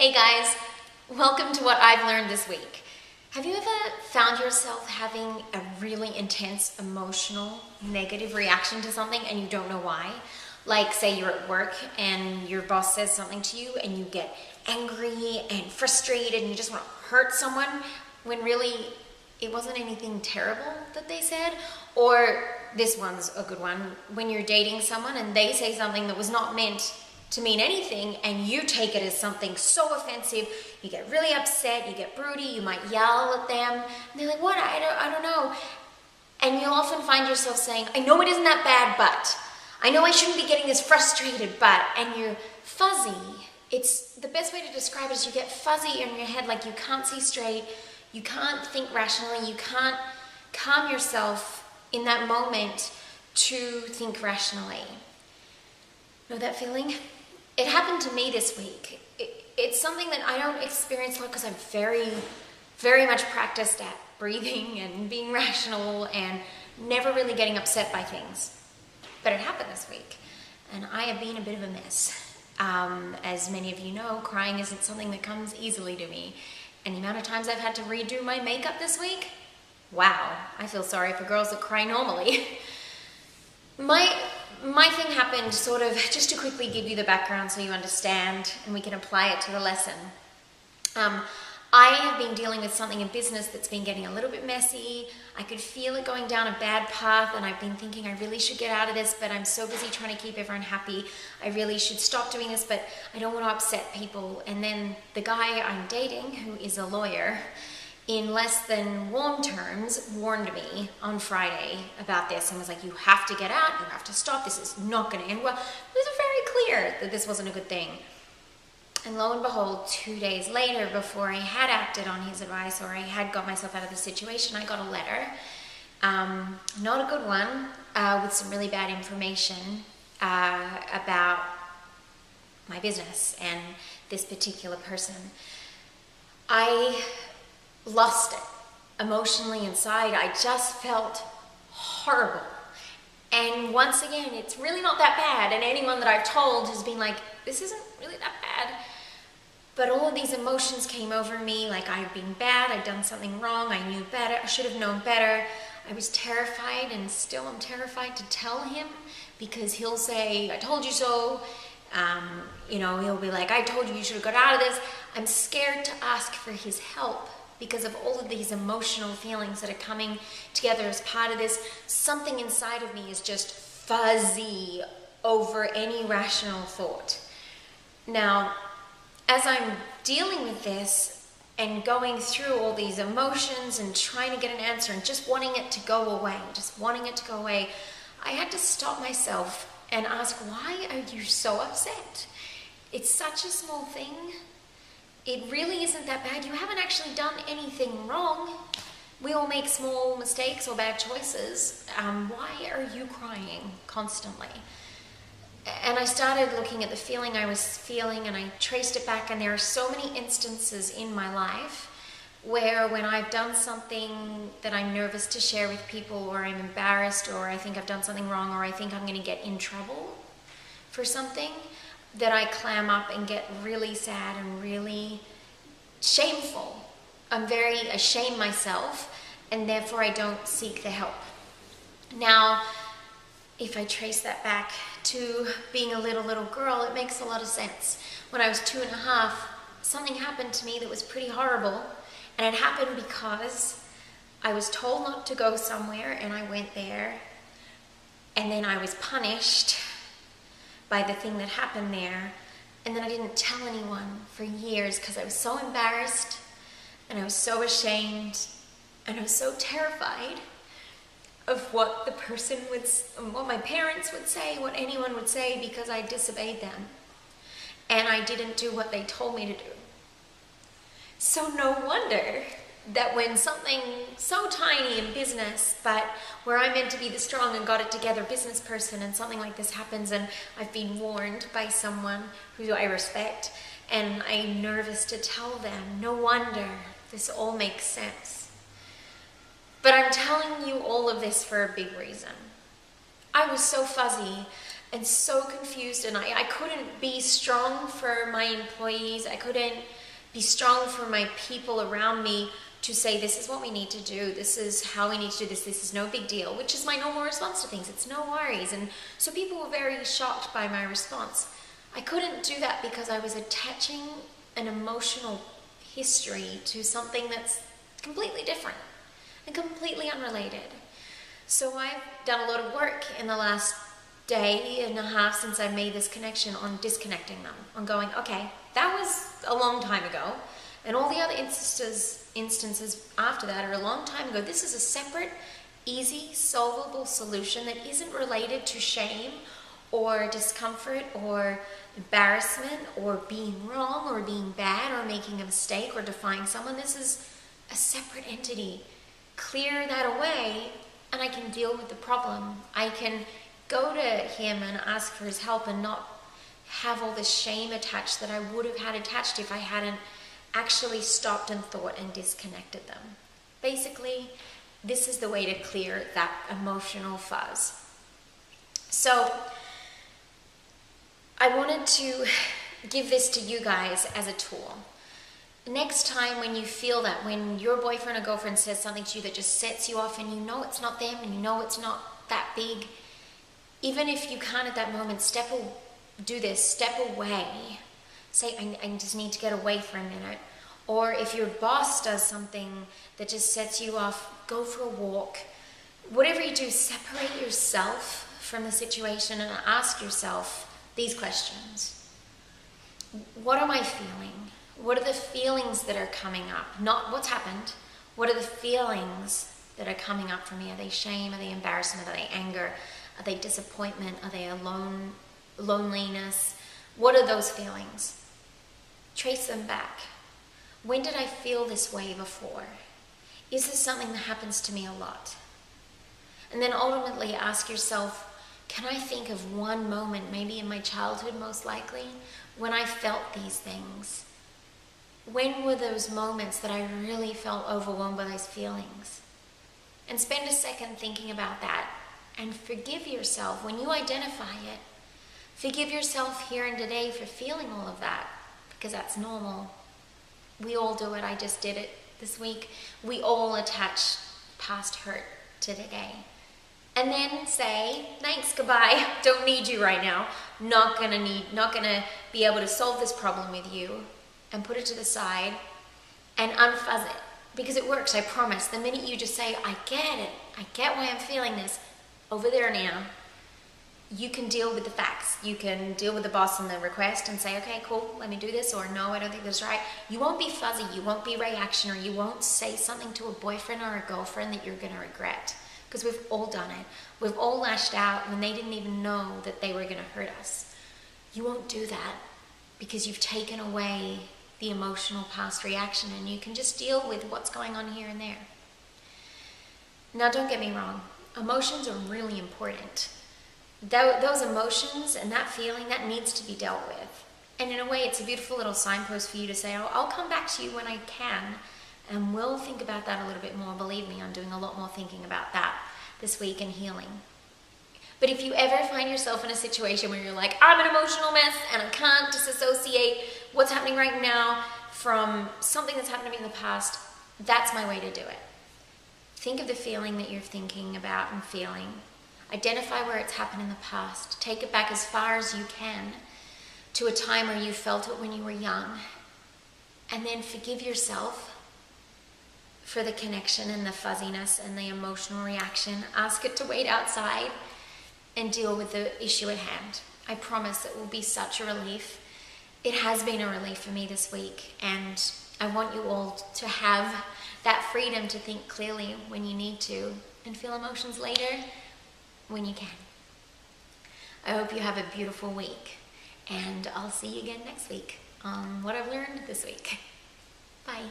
Hey guys, welcome to what I've learned this week. Have you ever found yourself having a really intense, emotional, negative reaction to something and you don't know why? Like say you're at work and your boss says something to you and you get angry and frustrated and you just want to hurt someone when really it wasn't anything terrible that they said. Or this one's a good one, when you're dating someone and they say something that was not meant to mean anything and you take it as something so offensive, you get really upset, you get broody, you might yell at them, and they're like, what, I don't know. And you'll often find yourself saying, I know it isn't that bad, but I know I shouldn't be getting this frustrated, but, and you're fuzzy. It's the best way to describe it is you get fuzzy in your head, like you can't see straight, you can't think rationally, you can't calm yourself in that moment to think rationally. Know that feeling? It happened to me this week. It's something that I don't experience a lot because I'm very much practiced at breathing and being rational and never really getting upset by things. But it happened this week, and I have been a bit of a mess. As many of you know, crying isn't something that comes easily to me. And the amount of times I've had to redo my makeup this week, wow, I feel sorry for girls that cry normally. My thing happened sort of, just to quickly give you the background so you understand and we can apply it to the lesson. I have been dealing with something in business that's been getting a little bit messy. I could feel it going down a bad path and I've been thinking I really should get out of this, but I'm so busy trying to keep everyone happy. I really should stop doing this, but I don't want to upset people. And then the guy I'm dating, who is a lawyer, in less than warm terms, warned me on Friday about this and was like, you have to get out, you have to stop, this is not going to end well. It was very clear that this wasn't a good thing. And lo and behold, 2 days later, before I had acted on his advice or I had got myself out of the situation, I got a letter, not a good one, with some really bad information about my business and this particular person. I lost it emotionally inside. I just felt horrible. And once again, it's really not that bad. And anyone that I've told has been like, this isn't really that bad. But all of these emotions came over me, like I've been bad, I've done something wrong, I knew better, I should have known better. I was terrified, and still I'm terrified to tell him because he'll say, I told you so. He'll be like, I told you you should have got out of this. I'm scared to ask for his help because of all of these emotional feelings that are coming together as part of this. Something inside of me is just fuzzy over any rational thought. Now, as I'm dealing with this and going through all these emotions and trying to get an answer and just wanting it to go away, I had to stop myself and ask, why are you so upset? It's such a small thing. It really isn't that bad. You haven't actually done anything wrong. We all make small mistakes or bad choices. Why are you crying constantly? And I started looking at the feeling I was feeling and I traced it back, and there are so many instances in my life where when I've done something that I'm nervous to share with people, or I'm embarrassed, or I think I've done something wrong, or I think I'm going to get in trouble for something, that I clam up and get really sad and really shameful. I'm very ashamed myself, and therefore I don't seek the help. Now, if I trace that back to being a little girl, it makes a lot of sense. When I was 2.5, something happened to me that was pretty horrible, and it happened because I was told not to go somewhere, and I went there, and then I was punished by the thing that happened there, and then I didn't tell anyone for years because I was so embarrassed, and I was so ashamed, and I was so terrified of what the person would, what my parents would say, what anyone would say, because I disobeyed them. And I didn't do what they told me to do. So no wonder that when something so tiny in business, but where I'm meant to be the strong and got it together business person, and something like this happens and I've been warned by someone who I respect and I'm nervous to tell them, no wonder this all makes sense. But I'm telling you all of this for a big reason. I was so fuzzy and so confused, and I couldn't be strong for my employees. I couldn't be strong for my people around me to say, this is what we need to do, this is how we need to do this is no big deal, which is my normal response to things. It's no worries. And so people were very shocked by my response. I couldn't do that because I was attaching an emotional history to something that's completely different and completely unrelated. So I've done a lot of work in the last day and a half since I made this connection on disconnecting them, on going, okay, that was a long time ago, and all the other instances after that are a long time ago. This is a separate, easy, solvable solution that isn't related to shame or discomfort or embarrassment or being wrong or being bad or making a mistake or defying someone. This is a separate entity. Clear that away and I can deal with the problem. I can go to him and ask for his help and not have all this shame attached that I would have had attached if I hadn't actually stopped and thought and disconnected them. Basically, this is the way to clear that emotional fuzz. So I wanted to give this to you guys as a tool. Next time when you feel that, when your boyfriend or girlfriend says something to you that just sets you off and you know it's not them and you know it's not that big, even if you can't at that moment, step away. Say, I just need to get away for a minute. Or if your boss does something that just sets you off, go for a walk. Whatever you do, separate yourself from the situation and ask yourself these questions. What am I feeling? What are the feelings that are coming up? Not what's happened. What are the feelings that are coming up for me? Are they shame? Are they embarrassment? Are they anger? Are they disappointment? Are they loneliness? What are those feelings? Trace them back. When did I feel this way before? Is this something that happens to me a lot? And then ultimately ask yourself, can I think of one moment, maybe in my childhood most likely, when I felt these things? When were those moments that I really felt overwhelmed by those feelings? And spend a second thinking about that and forgive yourself when you identify it. Forgive yourself here and today for feeling all of that, because that's normal. We all do it. I just did it this week. We all attach past hurt to today. And then say, thanks, goodbye, don't need you right now. Not gonna be able to solve this problem with you, and put it to the side and unfuzz it. Because it works, I promise. The minute you just say, I get it, I get why I'm feeling this, over there now, you can deal with the facts. You can deal with the boss and the request and say, okay, cool, let me do this, or no, I don't think this is right. You won't be fuzzy, you won't be reactionary, you won't say something to a boyfriend or a girlfriend that you're gonna regret. Because we've all done it. We've all lashed out when they didn't even know that they were gonna hurt us. You won't do that because you've taken away the emotional past reaction and you can just deal with what's going on here and there. Now, don't get me wrong. Emotions are really important. Those emotions and that feeling, that needs to be dealt with. And in a way, it's a beautiful little signpost for you to say, I'll come back to you when I can, and we'll think about that a little bit more. Believe me, I'm doing a lot more thinking about that this week and healing. But if you ever find yourself in a situation where you're like, I'm an emotional mess and I can't disassociate what's happening right now from something that's happened to me in the past, that's my way to do it. Think of the feeling that you're thinking about and feeling. Identify where it's happened in the past. Take it back as far as you can to a time where you felt it when you were young. And then forgive yourself for the connection and the fuzziness and the emotional reaction. Ask it to wait outside and deal with the issue at hand. I promise it will be such a relief. It has been a relief for me this week, and I want you all to have that freedom to think clearly when you need to and feel emotions later when you can. I hope you have a beautiful week, and I'll see you again next week on what I've learned this week. Bye.